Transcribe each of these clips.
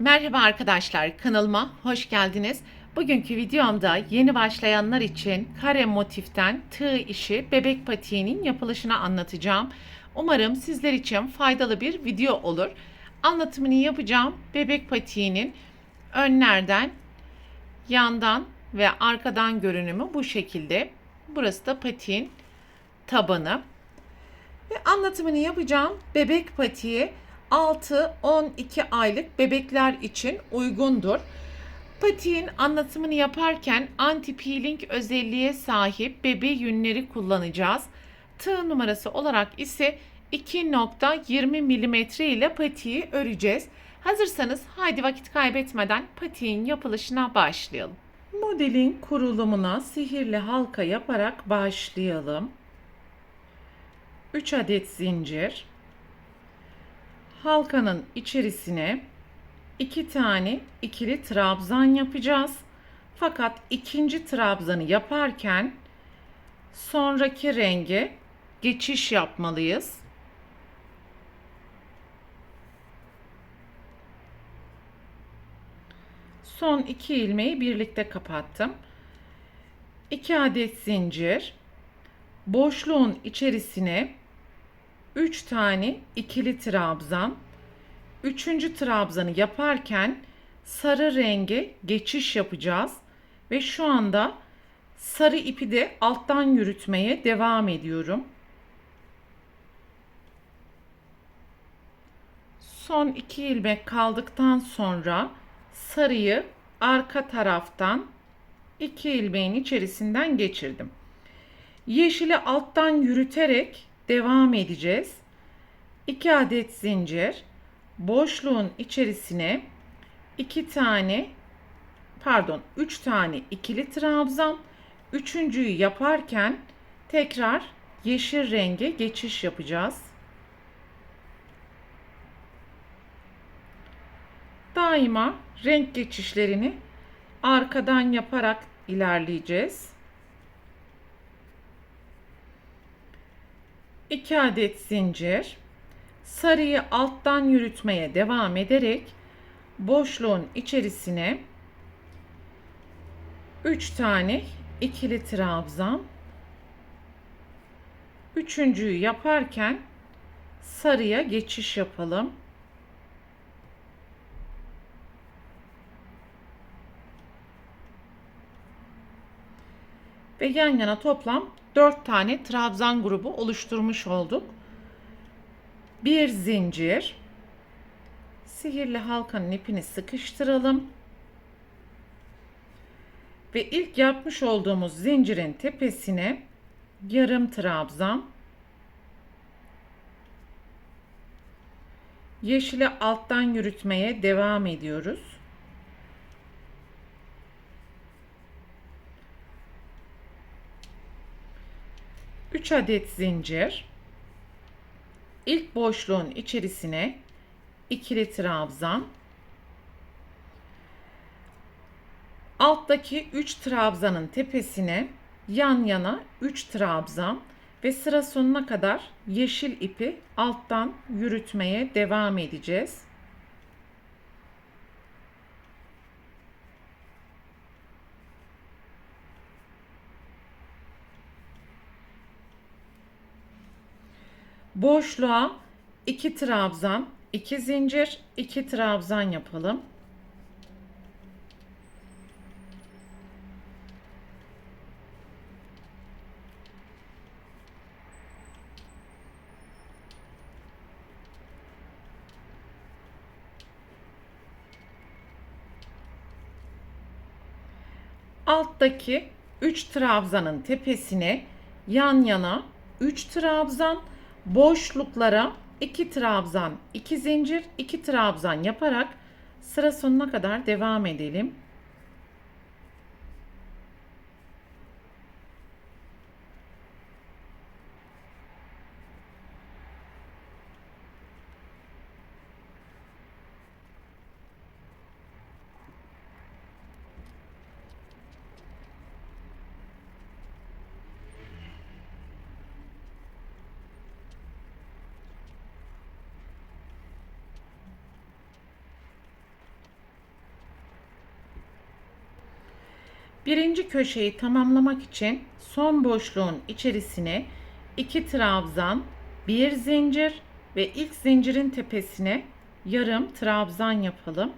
Merhaba arkadaşlar, kanalıma hoş geldiniz. Bugünkü videomda yeni başlayanlar için kare motiften tığ işi bebek patiğinin yapılışını anlatacağım. Umarım sizler için faydalı bir video olur. Anlatımını yapacağım. Bebek patiğinin önlerden, yandan ve arkadan görünümü bu şekilde. Burası da patiğin tabanı. Ve anlatımını yapacağım. Bebek patiği 6-12 aylık bebekler için uygundur. Patiğin anlatımını yaparken anti peeling özelliğe sahip bebe yünleri kullanacağız. Tığ numarası olarak ise 2.20 mm ile patiği öreceğiz. Hazırsanız haydi vakit kaybetmeden patiğin yapılışına başlayalım. Modelin kurulumuna sihirli halka yaparak başlayalım. 3 adet zincir, halkanın içerisine 2 tane ikili trabzan yapacağız. Fakat ikinci trabzanı yaparken sonraki renge geçiş yapmalıyız. Son 2 ilmeği birlikte kapattım. 2 adet zincir, boşluğun içerisine 3 tane ikili trabzan. Üçüncü trabzanı yaparken sarı renge geçiş yapacağız ve şu anda sarı ipi de alttan yürütmeye devam ediyorum. Son 2 ilmek kaldıktan sonra sarıyı arka taraftan 2 ilmeğin içerisinden geçirdim. Yeşili alttan yürüterek devam edeceğiz. 2 adet zincir, boşluğun içerisine 3 tane ikili trabzan. Üçüncüyü yaparken tekrar yeşil renge geçiş yapacağız. Daima renk geçişlerini arkadan yaparak ilerleyeceğiz. 2 adet zincir, sarıyı alttan yürütmeye devam ederek boşluğun içerisine 3 tane ikili trabzan. Üçüncüyü yaparken sarıya geçiş yapalım. Ve yan yana toplam 4 tane trabzan grubu oluşturmuş olduk. Bir zincir, sihirli halkanın ipini sıkıştıralım. Ve ilk yapmış olduğumuz zincirin tepesine yarım trabzan, yeşili alttan yürütmeye devam ediyoruz. Üç adet zincir, ilk boşluğun içerisine ikili trabzan, alttaki 3 trabzanın tepesine yan yana 3 trabzan ve sıra sonuna kadar yeşil ipi alttan yürütmeye devam edeceğiz. Boşluğa 2 trabzan, 2 zincir, 2 trabzan yapalım. Alttaki 3 trabzanın tepesine yan yana 3 trabzan, boşluklara 2 trabzan, 2 zincir, 2 trabzan yaparak sıra sonuna kadar devam edelim. Birinci köşeyi tamamlamak için son boşluğun içerisine 2 trabzan, 1 zincir ve ilk zincirin tepesine yarım trabzan yapalım.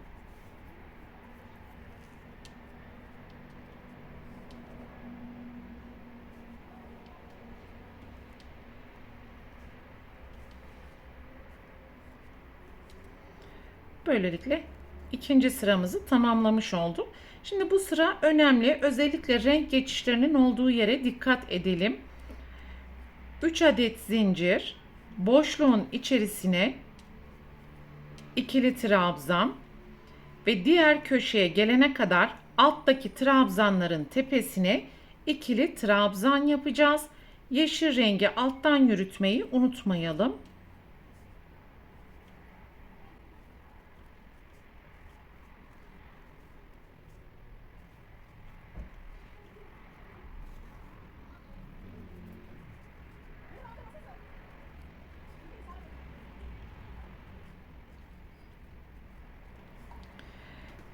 Böylelikle ikinci sıramızı tamamlamış olduk. Şimdi bu sıra önemli. Özellikle renk geçişlerinin olduğu yere dikkat edelim. 3 adet zincir, boşluğun içerisine ikili trabzan ve diğer köşeye gelene kadar alttaki trabzanların tepesine ikili trabzan yapacağız. Yeşil rengi alttan yürütmeyi unutmayalım.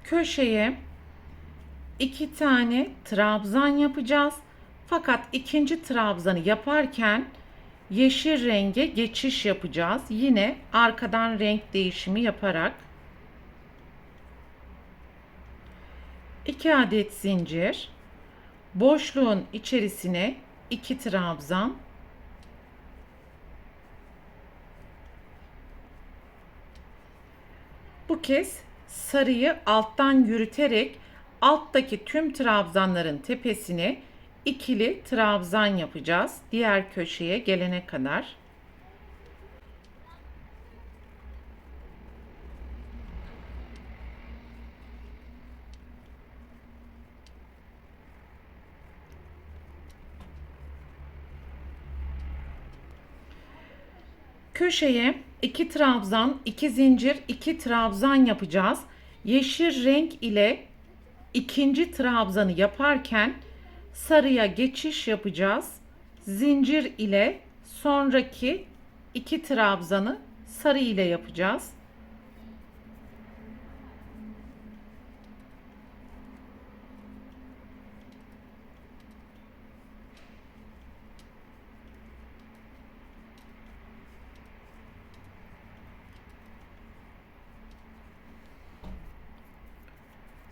Köşeye 2 tane trabzan yapacağız. Fakat ikinci trabzanı yaparken yeşil renge geçiş yapacağız. Yine arkadan renk değişimi yaparak 2 adet zincir, boşluğun içerisine 2 trabzan, bu kez sarıyı alttan yürüterek alttaki tüm trabzanların tepesine ikili trabzan yapacağız. Diğer köşeye gelene kadar. Köşeye 2 trabzan, 2 zincir, 2 trabzan yapacağız. Yeşil renk ile ikinci trabzanı yaparken sarıya geçiş yapacağız. Zincir ile sonraki 2 trabzanı sarı ile yapacağız.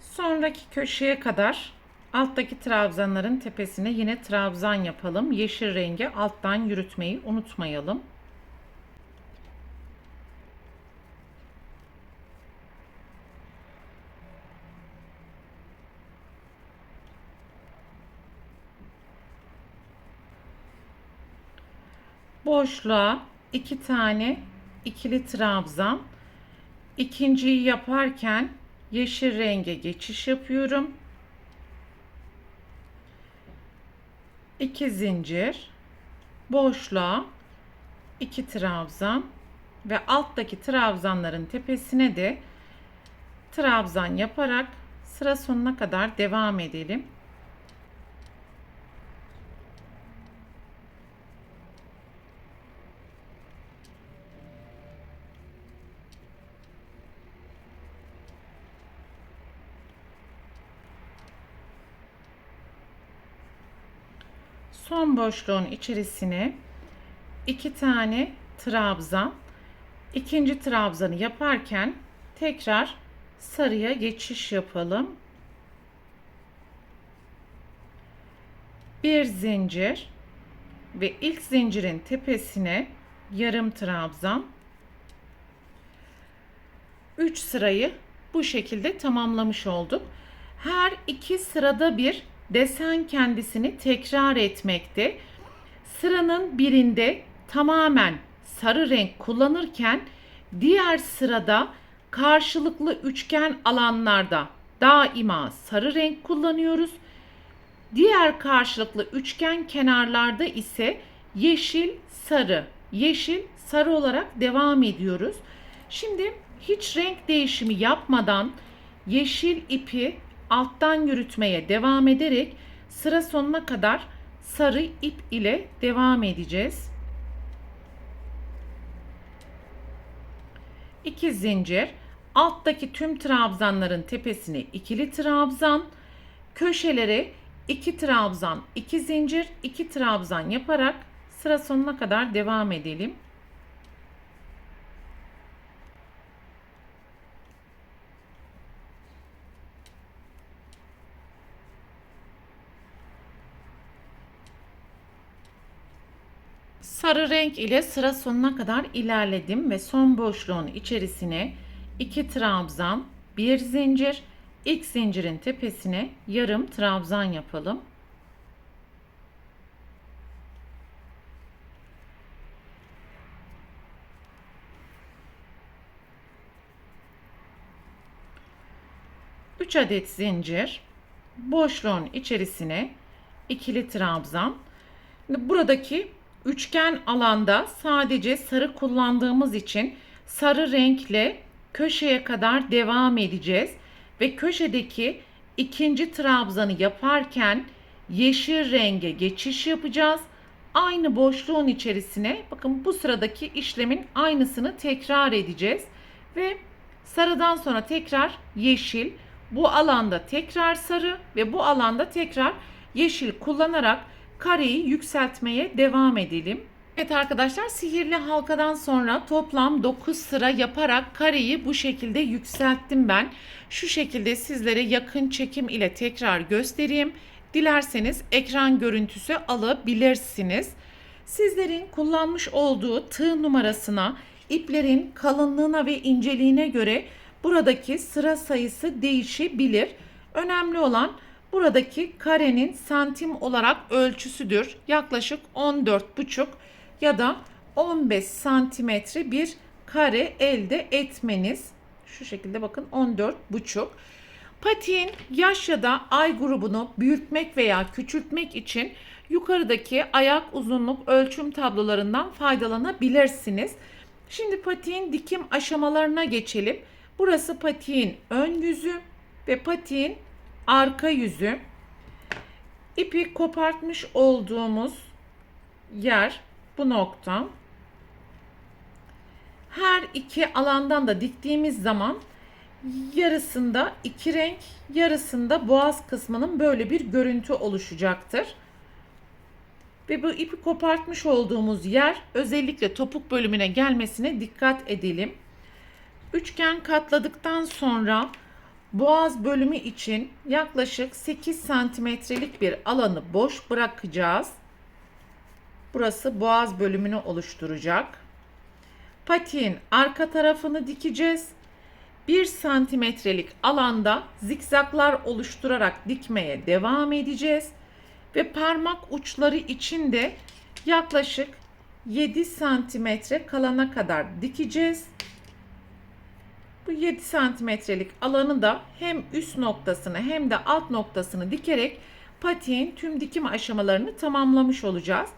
Sonraki köşeye kadar alttaki trabzanların tepesine yine trabzan yapalım. Yeşil rengi alttan yürütmeyi unutmayalım. Boşluğa 2 tane ikili trabzan. İkinciyi yaparken yeşil renge geçiş yapıyorum. 2 zincir, boşluğa 2 trabzan ve alttaki trabzanların tepesine de trabzan yaparak sıra sonuna kadar devam edelim. Son boşluğun içerisine 2 tane trabzan, ikinci trabzanı yaparken tekrar sarıya geçiş yapalım. Bir zincir ve ilk zincirin tepesine yarım trabzan. 3 sırayı bu şekilde tamamlamış olduk. Her iki sırada bir desen kendisini tekrar etmekte. Sıranın birinde tamamen sarı renk kullanırken diğer sırada karşılıklı üçgen alanlarda daima sarı renk kullanıyoruz. Diğer karşılıklı üçgen kenarlarda ise yeşil, sarı, yeşil, sarı olarak devam ediyoruz. Şimdi hiç renk değişimi yapmadan yeşil ipi alttan yürütmeye devam ederek sıra sonuna kadar sarı ip ile devam edeceğiz. 2 zincir, alttaki tüm trabzanların tepesine ikili trabzan, köşeleri 2 trabzan, 2 zincir, 2 trabzan yaparak sıra sonuna kadar devam edelim. Sarı renk ile sıra sonuna kadar ilerledim ve son boşluğun içerisine 2 trabzan, 1 zincir, ilk zincirin tepesine yarım trabzan yapalım. Üç adet zincir, boşluğun içerisine ikili trabzan. Buradaki üçgen alanda sadece sarı kullandığımız için sarı renkle köşeye kadar devam edeceğiz ve köşedeki ikinci trabzanı yaparken yeşil renge geçiş yapacağız. Aynı boşluğun içerisine bakın bu sıradaki işlemin aynısını tekrar edeceğiz ve sarıdan sonra tekrar yeşil, bu alanda tekrar sarı ve bu alanda tekrar yeşil kullanarak kareyi yükseltmeye devam edelim. Evet arkadaşlar, sihirli halkadan sonra toplam 9 sıra yaparak kareyi bu şekilde yükselttim ben. Şu şekilde sizlere yakın çekim ile tekrar göstereyim. Dilerseniz ekran görüntüsü alabilirsiniz. Sizlerin kullanmış olduğu tığ numarasına, iplerin kalınlığına ve inceliğine göre buradaki sıra sayısı değişebilir. Önemli olan buradaki karenin santim olarak ölçüsüdür. Yaklaşık 14,5 ya da 15 santimetre bir kare elde etmeniz. Şu şekilde bakın 14,5. Patiğin yaş ya da ay grubunu büyütmek veya küçültmek için yukarıdaki ayak uzunluk ölçüm tablolarından faydalanabilirsiniz. Şimdi patiğin dikim aşamalarına geçelim. Burası patiğin ön yüzü ve patiğin arka yüzü. İpi kopartmış olduğumuz yer bu nokta. Her iki alandan da diktiğimiz zaman yarısında iki renk, yarısında boğaz kısmının böyle bir görüntü oluşacaktır. Ve bu ipi kopartmış olduğumuz yer özellikle topuk bölümüne gelmesine dikkat edelim. Üçgen katladıktan sonra boğaz bölümü için yaklaşık 8 santimetrelik bir alanı boş bırakacağız. Burası boğaz bölümünü oluşturacak. Patiğin arka tarafını dikeceğiz. 1 santimetrelik alanda zikzaklar oluşturarak dikmeye devam edeceğiz. Ve parmak uçları için de yaklaşık 7 santimetre kalana kadar dikeceğiz. Bu 7 santimetrelik alanı da hem üst noktasını hem de alt noktasını dikerek patiğin tüm dikim aşamalarını tamamlamış olacağız.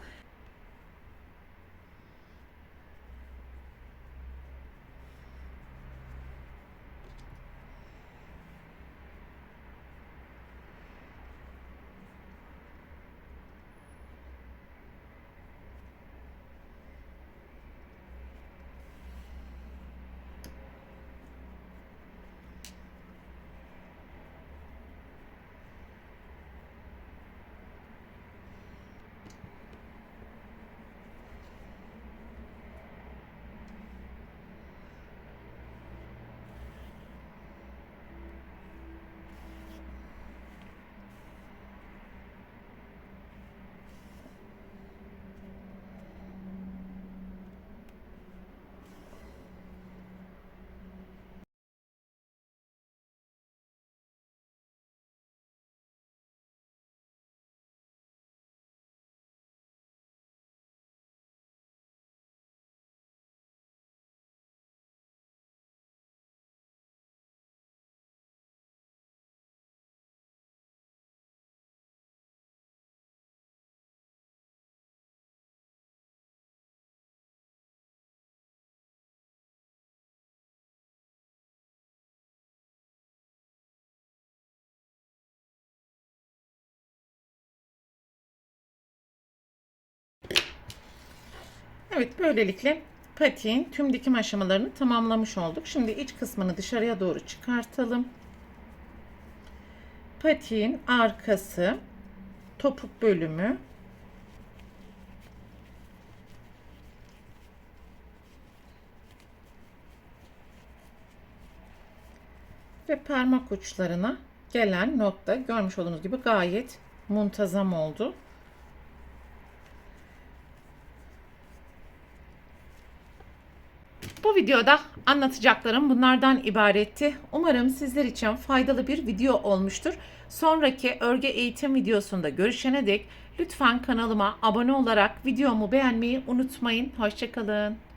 Evet, böylelikle patiğin tüm dikim aşamalarını tamamlamış olduk. Şimdi iç kısmını dışarıya doğru çıkartalım. patiğin arkası, topuk bölümü ve parmak uçlarına gelen nokta görmüş olduğunuz gibi gayet muntazam oldu. Bu videoda anlatacaklarım bunlardan ibaretti. Umarım sizler için faydalı bir video olmuştur. Sonraki örgü eğitim videosunda görüşene dek lütfen kanalıma abone olarak videomu beğenmeyi unutmayın. Hoşça kalın.